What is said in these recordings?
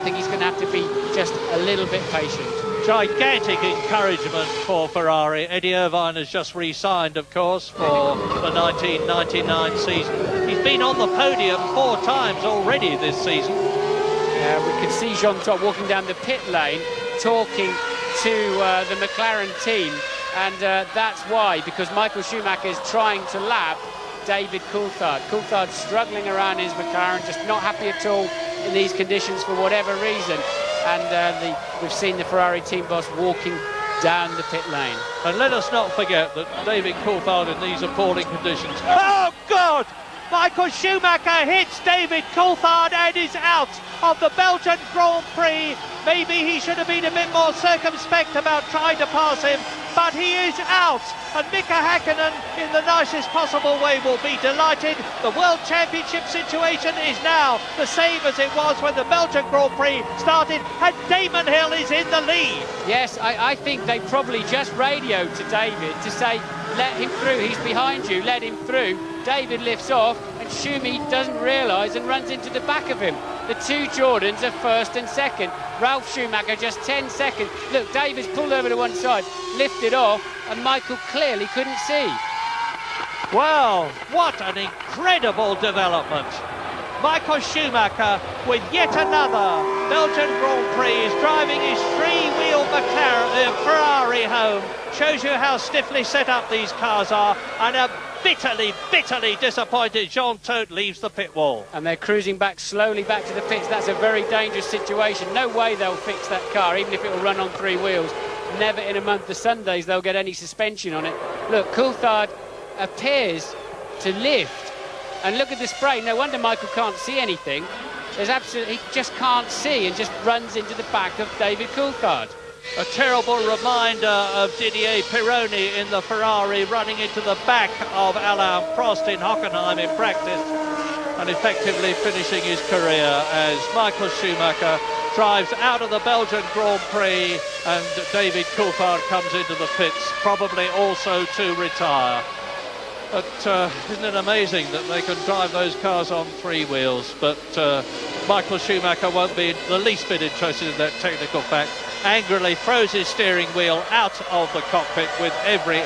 think he's going to have to be just a little bit patient. Gigantic encouragement for Ferrari. Eddie Irvine has just re-signed, of course, for the 1999 season. He's been on the podium 4 times already this season. We can see Jean Todt walking down the pit lane, talking to the McLaren team, and that's why, because Michael Schumacher is trying to lap David Coulthard. Coulthard's struggling around his McLaren, just not happy at all in these conditions for whatever reason. And we've seen the Ferrari team boss walking down the pit lane. And let us not forget that David Coulthard in these appalling conditions. Oh, God! Michael Schumacher hits David Coulthard and is out of the Belgian Grand Prix. Maybe he should have been a bit more circumspect about trying to pass him, but he is out. And Mika Häkkinen, in the nicest possible way, will be delighted. The World Championship situation is now the same as it was when the Belgian Grand Prix started, and Damon Hill is in the lead. Yes, I think they probably just radioed to David to say, let him through, he's behind you, let him through. David lifts off, and Schumi doesn't realise and runs into the back of him. The two Jordans are first and second. Ralf Schumacher just 10 seconds. Look, David's pulled over to one side, lifted off, and Michael clearly couldn't see. Well, what an incredible development. Michael Schumacher, with yet another Belgian Grand Prix, is driving his 3-wheel Ferrari home. Shows you how stiffly set up these cars are, and a bitterly disappointed Jean Todt leaves the pit wall. And they're cruising back slowly back to the pits. That's a very dangerous situation. No way they'll fix that car, even if it will run on 3 wheels. Never in a month of Sundays they'll get any suspension on it. Look, Coulthard appears to lift. And look at the spray. No wonder Michael can't see anything. He just can't see and just runs into the back of David Coulthard. A terrible reminder of Didier Pironi in the Ferrari, running into the back of Alain Prost in Hockenheim in practice and effectively finishing his career as Michael Schumacher drives out of the Belgian Grand Prix and David Coulthard comes into the pits, probably also to retire. But isn't it amazing that they can drive those cars on 3 wheels? But Michael Schumacher won't be the least bit interested in that technical fact. Angrily throws his steering wheel out of the cockpit with every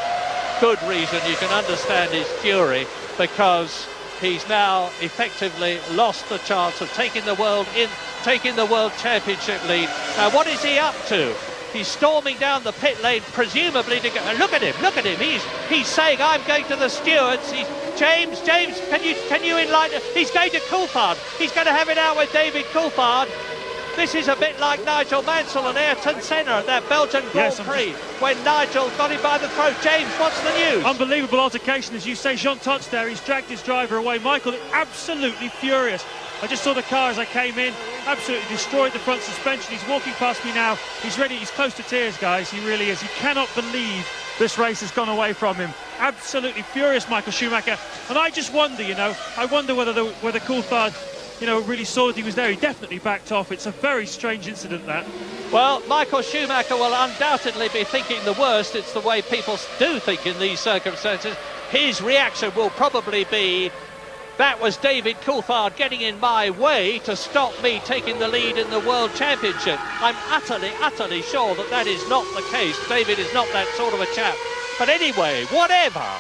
good reason. You can understand his fury, because he's now effectively lost the chance of taking the World Championship lead. Now, what is he up to? He's storming down the pit lane, presumably to go. Look at him! He's saying, "I'm going to the stewards." James, can you enlighten? He's going to Coulthard. He's going to have it out with David Coulthard. This is a bit like Nigel Mansell and Ayrton Senna at that Belgian Grand Prix when Nigel got him by the throat. James, what's the news? Unbelievable altercation, as you say. Jean Todt's there. He's dragged his driver away. Michael, absolutely furious. I just saw the car as I came in. Absolutely destroyed the front suspension. He's walking past me now. He's ready. He's close to tears, guys. He really is. He cannot believe this race has gone away from him. Absolutely furious, Michael Schumacher. And I just wonder, whether Coulthard, really saw that he was there. He definitely backed off. It's a very strange incident, that. Well, Michael Schumacher will undoubtedly be thinking the worst. It's the way people do think in these circumstances. His reaction will probably be, that was David Coulthard getting in my way to stop me taking the lead in the World Championship. I'm utterly sure that is not the case. David is not that sort of a chap. But anyway, whatever.